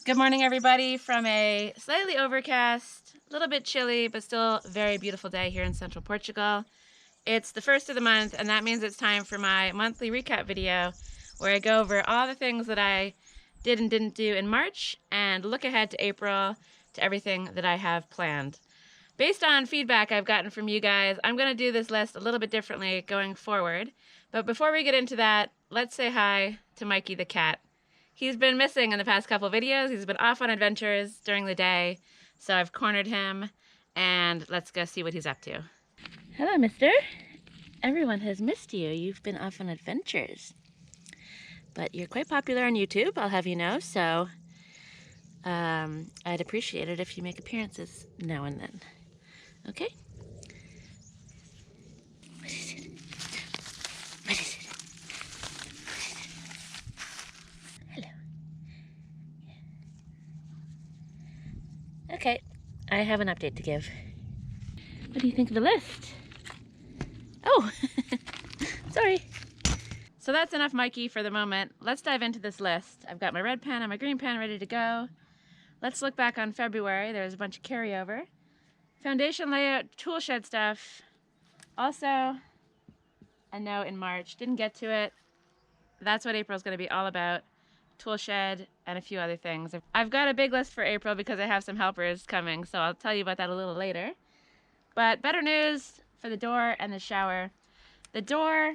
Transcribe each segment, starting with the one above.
Good morning, everybody, from a slightly overcast, a little bit chilly, but still very beautiful day here in central Portugal. It's the first of the month, and that means it's time for my monthly recap video where I go over all the things that I did and didn't do in March and look ahead to April to everything that I have planned. Based on feedback I've gotten from you guys, I'm going to do this list a little bit differently going forward. But before we get into that, let's say hi to Mikey the cat. He's been missing in the past couple videos. He's been off on adventures during the day, so I've cornered him, and let's go see what he's up to. Hello, mister. Everyone has missed you. You've been off on adventures. But you're quite popular on YouTube, I'll have you know, so I'd appreciate it if you make appearances now and then. Okay? What is it? What is it? Hello. Okay, I have an update to give. What do you think of the list? Oh, sorry. So that's enough Mikey for the moment. Let's dive into this list. I've got my red pen and my green pen ready to go. Let's look back on February. There's a bunch of carryover. Foundation layout, tool shed stuff. Also, a note in March. Didn't get to it. That's what April's going to be all about. Tool shed and a few other things. I've got a big list for April because I have some helpers coming, so I'll tell you about that a little later. But better news for the door and the shower. The door,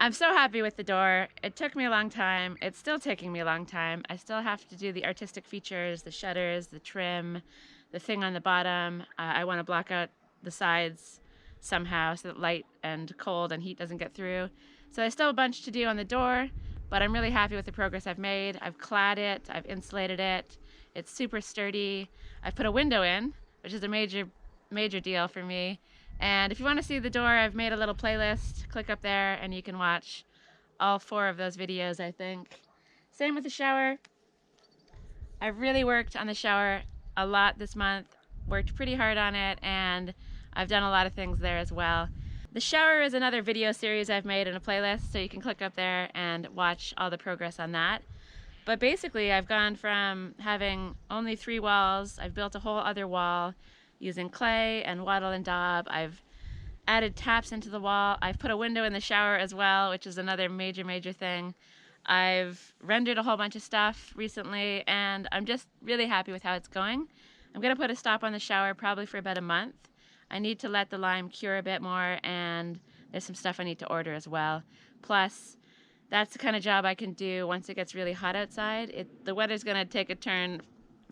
I'm so happy with the door. It took me a long time. It's still taking me a long time. I still have to do the artistic features, the shutters, the trim, the thing on the bottom. I want to block out the sides somehow so that light and cold and heat doesn't get through. So there's still a bunch to do on the door, but I'm really happy with the progress I've made. I've clad it, I've insulated it. It's super sturdy. I've put a window in, which is a major deal for me. And if you want to see the door, I've made a little playlist. Click up there and you can watch all 4 of those videos, I think. Same with the shower. I've really worked on the shower a lot this month, worked pretty hard on it, and I've done a lot of things there as well. The shower is another video series I've made in a playlist, so you can click up there and watch all the progress on that. But basically, I've gone from having only 3 walls, I've built a whole other wall using clay and wattle and daub. I've added taps into the wall. I've put a window in the shower as well, which is another major thing. I've rendered a whole bunch of stuff recently, and I'm just really happy with how it's going. I'm going to put a stop on the shower probably for about a month. I need to let the lime cure a bit more, and there's some stuff I need to order as well. Plus, that's the kind of job I can do once it gets really hot outside. The weather's going to take a turn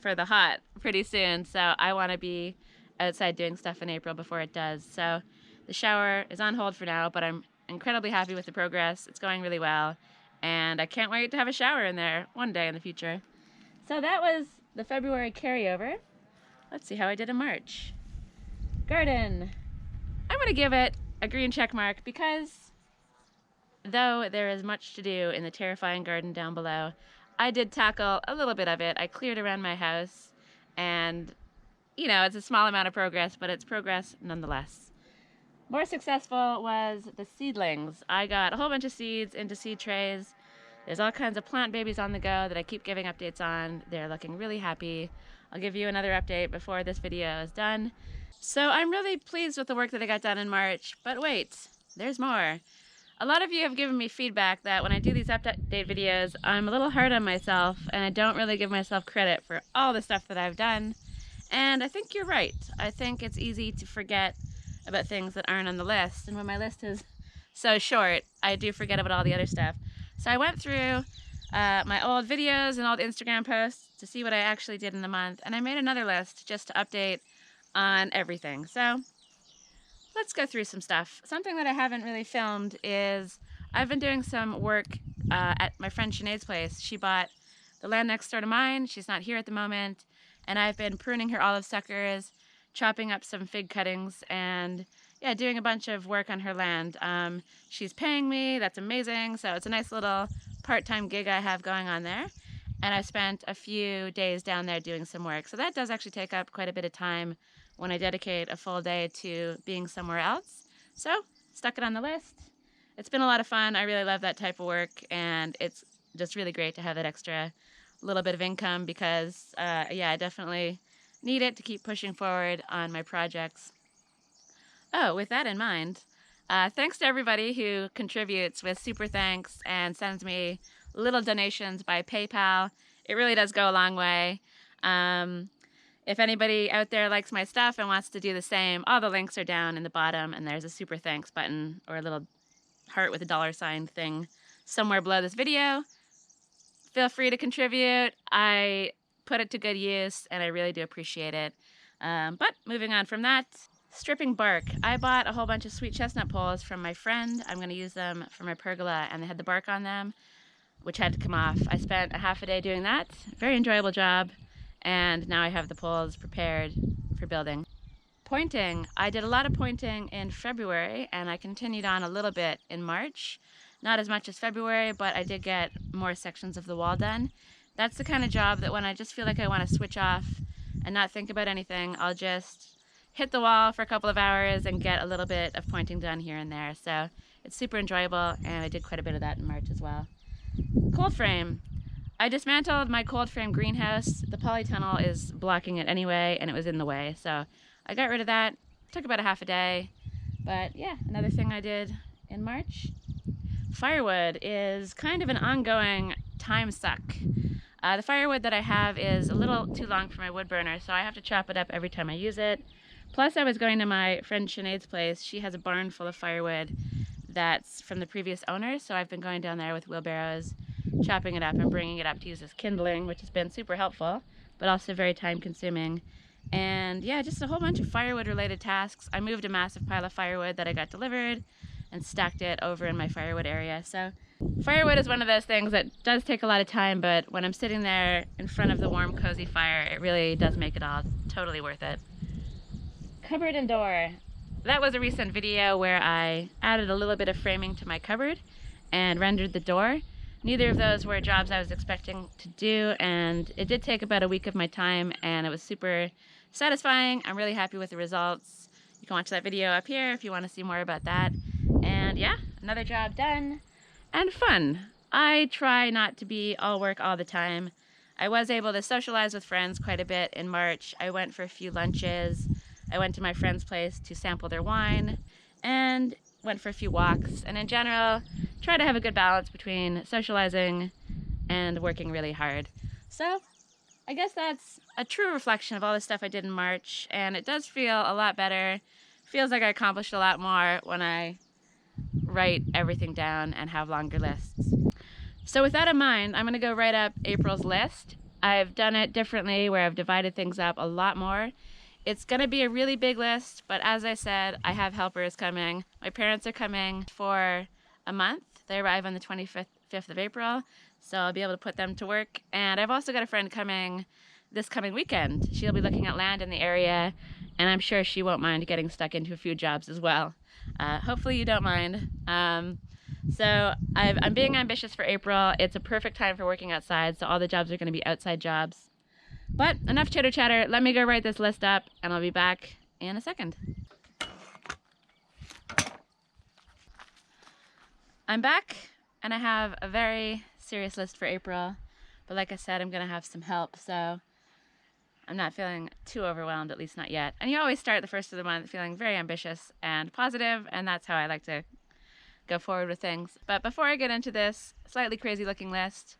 for the hot pretty soon, so I want to be outside doing stuff in April before it does. So the shower is on hold for now, but I'm incredibly happy with the progress. It's going really well, and I can't wait to have a shower in there one day in the future. So that was the February carryover. Let's see how I did in March. Garden. I'm going to give it a green check mark because though there is much to do in the terrifying garden down below, I did tackle a little bit of it. I cleared around my house, and you know, it's a small amount of progress, but it's progress nonetheless. More successful was the seedlings. I got a whole bunch of seeds into seed trays. There's all kinds of plant babies on the go that I keep giving updates on. They're looking really happy. I'll give you another update before this video is done. So I'm really pleased with the work that I got done in March, but wait, there's more. A lot of you have given me feedback that when I do these update videos, I'm a little hard on myself and I don't really give myself credit for all the stuff that I've done. And I think you're right. I think it's easy to forget about things that aren't on the list. And when my list is so short, I do forget about all the other stuff. So I went through my old videos and old Instagram posts to see what I actually did in the month. And I made another list just to update on everything. So let's go through some stuff. Something that I haven't really filmed is I've been doing some work at my friend Sinead's place. She bought the land next door to mine. She's not here at the moment. And I've been pruning her olive suckers, chopping up some fig cuttings, and yeah, doing a bunch of work on her land. She's paying me, that's amazing. So it's a nice little part-time gig I have going on there. And I spent a few days down there doing some work. So that does actually take up quite a bit of time when I dedicate a full day to being somewhere else. So stuck it on the list. It's been a lot of fun. I really love that type of work, and it's just really great to have that extra little bit of income because, yeah, I definitely need it to keep pushing forward on my projects. Oh, with that in mind, thanks to everybody who contributes with super thanks and sends me little donations by PayPal. It really does go a long way. If anybody out there likes my stuff and wants to do the same, all the links are down in the bottom, and there's a super thanks button or a little heart with a $sign thing somewhere below this video. Feel free to contribute. I put it to good use, and I really do appreciate it. But moving on from that, stripping bark. I bought a whole bunch of sweet chestnut poles from my friend. I'm going to use them for my pergola, and they had the bark on them, which had to come off. I spent a half a day doing that. Very enjoyable job. And now I have the poles prepared for building. Pointing. I did a lot of pointing in February, and I continued on a little bit in March. Not as much as February, but I did get more sections of the wall done. That's the kind of job that when I just feel like I want to switch off and not think about anything, I'll just hit the wall for a couple of hours and get a little bit of pointing done here and there. So it's super enjoyable, and I did quite a bit of that in March as well. Cold frame. I dismantled my cold frame greenhouse. The polytunnel is blocking it anyway, and it was in the way. So I got rid of that. Took about a half a day. But yeah, another thing I did in March. Firewood is kind of an ongoing time suck. The firewood that I have is a little too long for my wood burner, so I have to chop it up every time I use it. Plus, I was going to my friend Sinead's place. She has a barn full of firewood that's from the previous owner, so I've been going down there with wheelbarrows, chopping it up and bringing it up to use as kindling, which has been super helpful, but also very time-consuming. And yeah, just a whole bunch of firewood-related tasks. I moved a massive pile of firewood that I got delivered and stacked it over in my firewood area. So firewood is one of those things that does take a lot of time, but when I'm sitting there in front of the warm, cozy fire, it really does make it all totally worth it. Cupboard and door. That was a recent video where I added a little bit of framing to my cupboard and rendered the door. Neither of those were jobs I was expecting to do, and it did take about a week of my time, and it was super satisfying. I'm really happy with the results. You can watch that video up here if you want to see more about that. And yeah, another job done and fun. I try not to be all work all the time. I was able to socialize with friends quite a bit in March. I went for a few lunches. I went to my friend's place to sample their wine and went for a few walks. And in general, try to have a good balance between socializing and working really hard. So I guess that's a true reflection of all the stuff I did in March, and it does feel a lot better. Feels like I accomplished a lot more when I write everything down and have longer lists. So with that in mind, I'm going to go write up April's list. I've done it differently where I've divided things up a lot more. It's going to be a really big list, but as I said, I have helpers coming. My parents are coming for a month. They arrive on the 25th of April, so I'll be able to put them to work. And I've also got a friend coming this coming weekend. She'll be looking at land in the area, and I'm sure she won't mind getting stuck into a few jobs as well. Hopefully you don't mind. So I'm being ambitious for April. It's a perfect time for working outside, so all the jobs are going to be outside jobs. But enough chitter chatter. Let me go write this list up, and I'll be back in a second. I'm back, and I have a very serious list for April. But like I said, I'm going to have some help, so I'm not feeling too overwhelmed, at least not yet. And you always start the first of the month feeling very ambitious and positive, and that's how I like to go forward with things. But before I get into this slightly crazy looking list,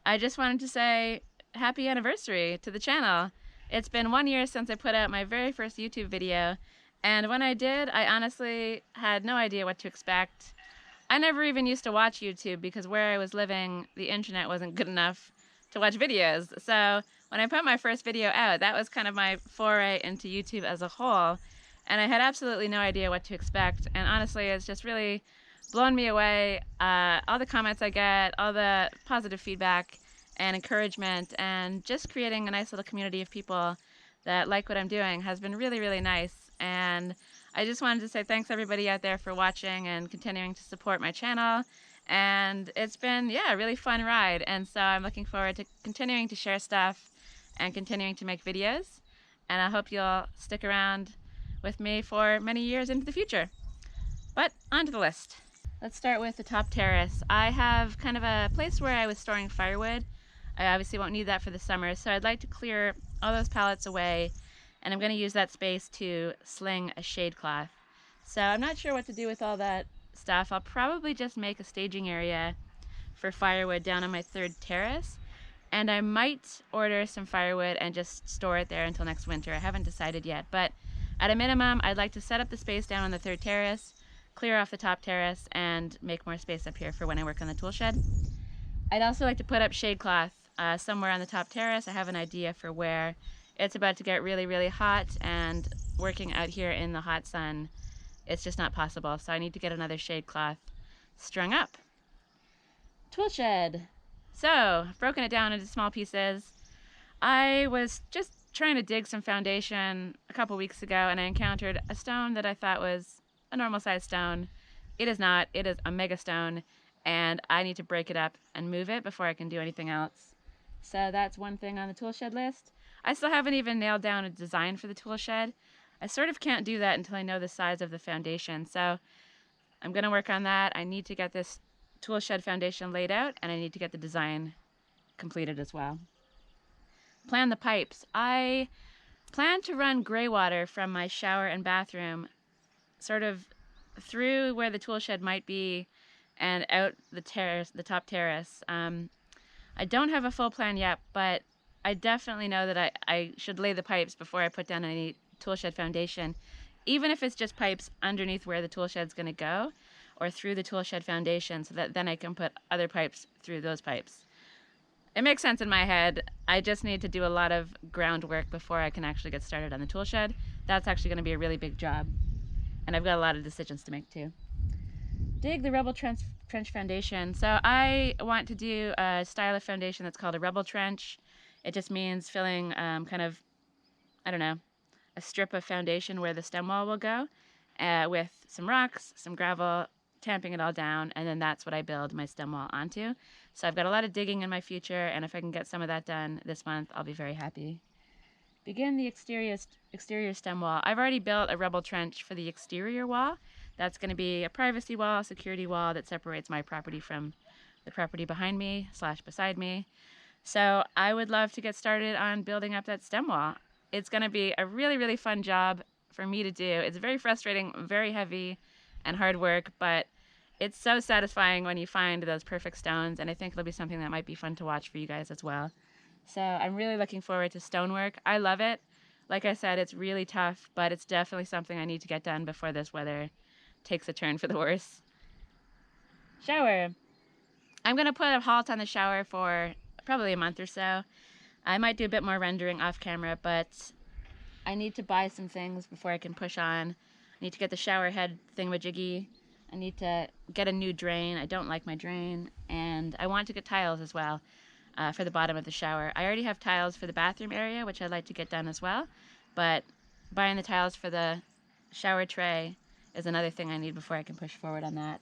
I just wanted to say happy anniversary to the channel. It's been 1 year since I put out my very first YouTube video, and when I did, I honestly had no idea what to expect. I never even used to watch YouTube because where I was living, the internet wasn't good enough to watch videos. So when I put my first video out, that was kind of my foray into YouTube as a whole, and I had absolutely no idea what to expect. And honestly, it's just really blown me away. All the comments I get, all the positive feedback and encouragement, and just creating a nice little community of people that like what I'm doing has been really, really nice. And I just wanted to say thanks everybody out there for watching and continuing to support my channel. And it's been, yeah, a really fun ride. And so I'm looking forward to continuing to share stuff and continuing to make videos. And I hope you'll stick around with me for many years into the future. But on to the list. Let's start with the top terrace. I have kind of a place where I was storing firewood. I obviously won't need that for the summer, so I'd like to clear all those pallets away, and I'm going to use that space to sling a shade cloth. So I'm not sure what to do with all that stuff. I'll probably just make a staging area for firewood down on my third terrace, and I might order some firewood and just store it there until next winter. I haven't decided yet, but at a minimum, I'd like to set up the space down on the third terrace, clear off the top terrace, and make more space up here for when I work on the tool shed. I'd also like to put up shade cloth somewhere on the top terrace. I have an idea for where. It's about to get really, really hot, and working out here in the hot sun, it's just not possible. So I need to get another shade cloth strung up. Tool shed. So I've broken it down into small pieces. I was just trying to dig some foundation a couple weeks ago, and I encountered a stone that I thought was a normal sized stone. It is not. It is a mega stone, and I need to break it up and move it before I can do anything else. So that's one thing on the tool shed list. I still haven't even nailed down a design for the tool shed. I sort of can't do that until I know the size of the foundation. So I'm going to work on that. I need to get this tool shed foundation laid out, and I need to get the design completed as well. Plan the pipes. I plan to run gray water from my shower and bathroom sort of through where the tool shed might be and out the terrace, the top terrace. I don't have a full plan yet, but I definitely know that I should lay the pipes before I put down any tool shed foundation, even if it's just pipes underneath where the tool shed's going to go or through the tool shed foundation, so that then I can put other pipes through those pipes. It makes sense in my head. I just need to do a lot of groundwork before I can actually get started on the tool shed. That's actually going to be a really big job, and I've got a lot of decisions to make too. Dig the Rebel Trench foundation. So I want to do a style of foundation that's called a Rebel Trench. It just means filling kind of, I don't know, a strip of foundation where the stem wall will go with some rocks, some gravel, tamping it all down, and then that's what I build my stem wall onto. So I've got a lot of digging in my future, and if I can get some of that done this month, I'll be very happy. Begin the exterior stem wall. I've already built a Rebel Trench for the exterior wall. That's going to be a privacy wall, a security wall that separates my property from the property behind me / beside me. So I would love to get started on building up that stem wall. It's going to be a really, really fun job for me to do. It's very frustrating, very heavy, and hard work, but it's so satisfying when you find those perfect stones, and I think it'll be something that might be fun to watch for you guys as well. So I'm really looking forward to stonework. I love it. Like I said, it's really tough, but it's definitely something I need to get done before this weather takes a turn for the worse. Shower. I'm going to put a halt on the shower for probably a month or so. I might do a bit more rendering off camera, but I need to buy some things before I can push on. I need to get the shower head thingamajiggy. I need to get a new drain. I don't like my drain. And I want to get tiles as well for the bottom of the shower. I already have tiles for the bathroom area, which I'd like to get done as well. But buying the tiles for the shower tray is another thing I need before I can push forward on that.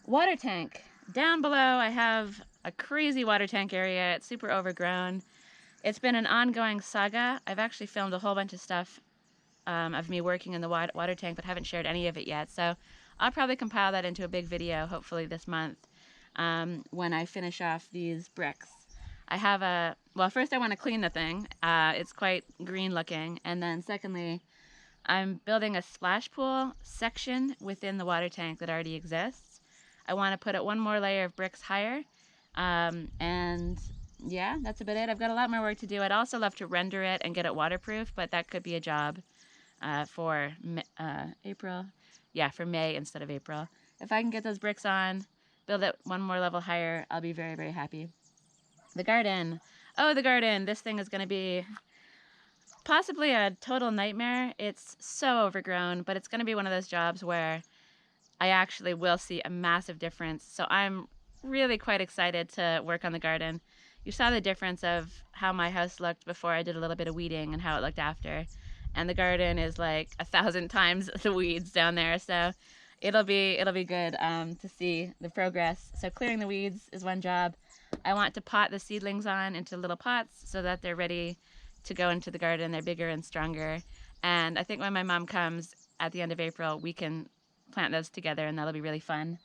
Water tank. Down below, I have a crazy water tank area. It's super overgrown. It's been an ongoing saga. I've actually filmed a whole bunch of stuff of me working in the water tank, but haven't shared any of it yet. So I'll probably compile that into a big video, hopefully this month, when I finish off these bricks. I have well, first I want to clean the thing. It's quite green looking. And then secondly, I'm building a splash pool section within the water tank that already exists. I want to put it one more layer of bricks higher. And yeah, that's about it. I've got a lot more work to do. I'd also love to render it and get it waterproof, but that could be a job for April. Yeah, for May instead of April. If I can get those bricks on, build it one more level higher, I'll be very, very happy. The garden. Oh, the garden. This thing is going to be possibly a total nightmare. It's so overgrown, but it's going to be one of those jobs where I actually will see a massive difference. So I'm really quite excited to work on the garden. You saw the difference of how my house looked before I did a little bit of weeding and how it looked after. And the garden is like 1,000 times the weeds down there. So it'll be good to see the progress. So clearing the weeds is one job. I want to pot the seedlings on into little pots so that they're ready to go into the garden. They're bigger and stronger. And I think when my mom comes at the end of April, we can plant those together, and that'll be really fun.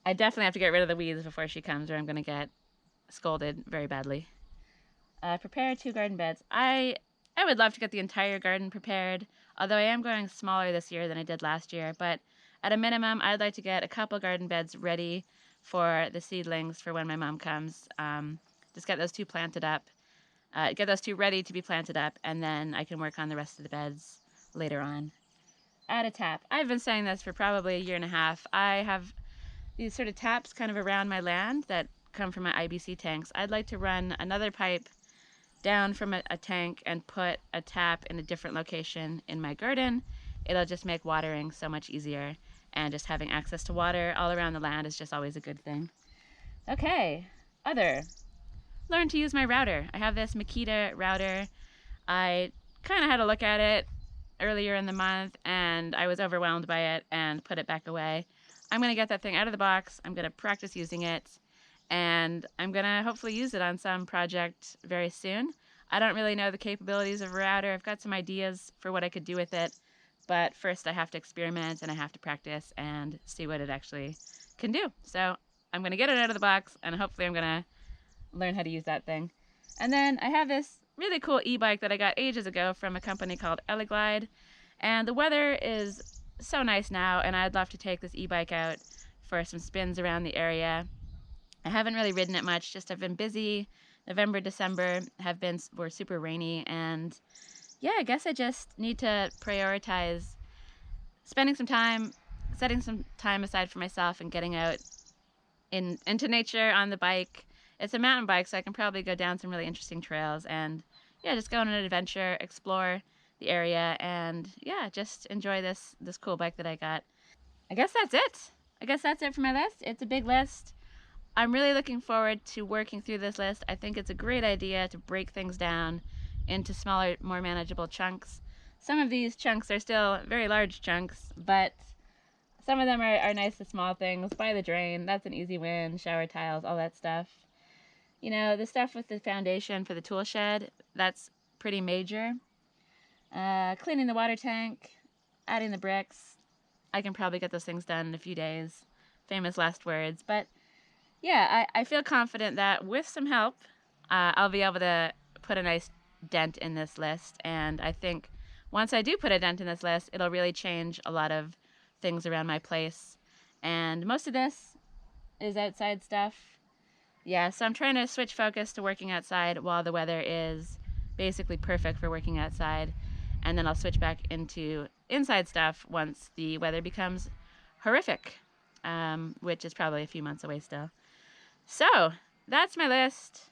I definitely have to get rid of the weeds before she comes, or I'm going to get scolded very badly. Prepare 2 garden beds. I would love to get the entire garden prepared, although I am going smaller this year than I did last year, but at a minimum, I'd like to get a couple garden beds ready for the seedlings for when my mom comes. Just get those 2 planted up, get those 2 ready to be planted up, and then I can work on the rest of the beds later on. Add a tap. I've been saying this for probably a year and a half. I have these sort of taps kind of around my land that come from my IBC tanks. I'd like to run another pipe down from a tank and put a tap in a different location in my garden. It'll just make watering so much easier, and just having access to water all around the land is just always a good thing. Okay, other. Learn to use my router. I have this Makita router. I kind of had a look at it earlier in the month and I was overwhelmed by it and put it back away. I'm going to get that thing out of the box. I'm going to practice using it, and I'm going to hopefully use it on some project very soon. I don't really know the capabilities of a router. I've got some ideas for what I could do with it, but first I have to experiment and I have to practice and see what it actually can do. So I'm going to get it out of the box, and hopefully I'm going to learn how to use that thing. And then I have this really cool e-bike that I got ages ago from a company called Eleglide, and the weather is so nice now, and I'd love to take this e-bike out for some spins around the area. I haven't really ridden it much, just I've been busy. November, December were super rainy, and yeah, I guess I just need to prioritize spending some time, setting some time aside for myself and getting out into nature on the bike. It's a mountain bike, so I can probably go down some really interesting trails and yeah, just go on an adventure, explore the area, and yeah, just enjoy this cool bike that I got. I guess that's it. I guess that's it for my list. It's a big list. I'm really looking forward to working through this list. I think it's a great idea to break things down into smaller, more manageable chunks. Some of these chunks are still very large chunks, but some of them are nice and small things. By the drain, that's an easy win. Shower tiles, all that stuff. You know, the stuff with the foundation for the tool shed, that's pretty major. Cleaning the water tank, adding the bricks, I can probably get those things done in a few days. Famous last words. But yeah, I feel confident that with some help, I'll be able to put a nice dent in this list. And I think once I do put a dent in this list, it'll really change a lot of things around my place. And most of this is outside stuff. Yeah, so I'm trying to switch focus to working outside while the weather is basically perfect for working outside. And then I'll switch back into inside stuff once the weather becomes horrific, which is probably a few months away still. So that's my list.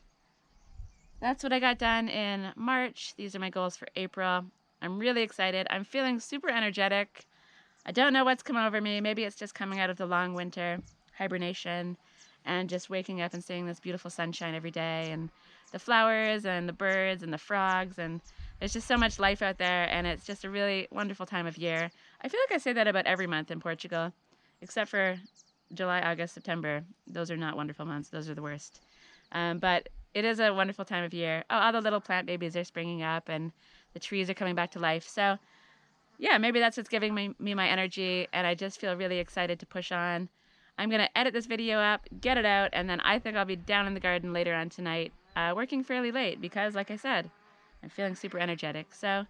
That's what I got done in March. These are my goals for April. I'm really excited. I'm feeling super energetic. I don't know what's come over me. Maybe it's just coming out of the long winter hibernation and just waking up and seeing this beautiful sunshine every day, and the flowers and the birds and the frogs, and there's just so much life out there, and it's just a really wonderful time of year. I feel like I say that about every month in Portugal, except for July, August, September. Those are not wonderful months. Those are the worst. But it is a wonderful time of year. Oh, all the little plant babies are springing up, and the trees are coming back to life. So yeah, maybe that's what's giving me my energy, and I just feel really excited to push on. I'm going to edit this video up, get it out, and then I think I'll be down in the garden later on tonight, working fairly late because, like I said, I'm feeling super energetic. So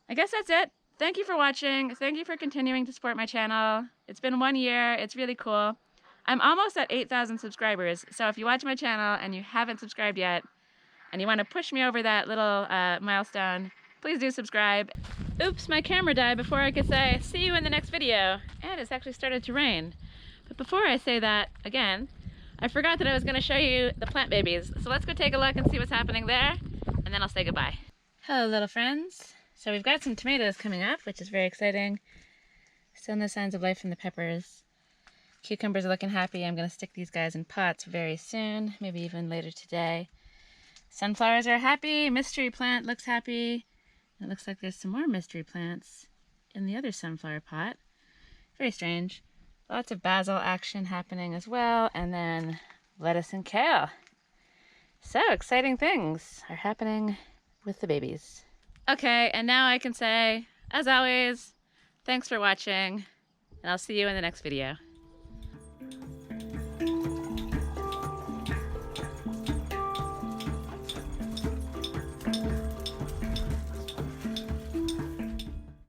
I guess that's it. Thank you for watching. Thank you for continuing to support my channel. It's been 1 year. It's really cool. I'm almost at 8,000 subscribers, so if you watch my channel and you haven't subscribed yet, and you want to push me over that little milestone, please do subscribe. Oops, my camera died before I could say, see you in the next video. And it's actually started to rain. But before I say that again, I forgot that I was going to show you the plant babies. So let's go take a look and see what's happening there, and then I'll say goodbye. Hello, little friends. So we've got some tomatoes coming up, which is very exciting. Still no signs of life in the peppers. Cucumbers are looking happy. I'm going to stick these guys in pots very soon, maybe even later today. Sunflowers are happy. Mystery plant looks happy. It looks like there's some more mystery plants in the other sunflower pot. Very strange. Lots of basil action happening as well, and then lettuce and kale. So exciting things are happening with the babies. Okay, and now I can say, as always, thanks for watching, and I'll see you in the next video.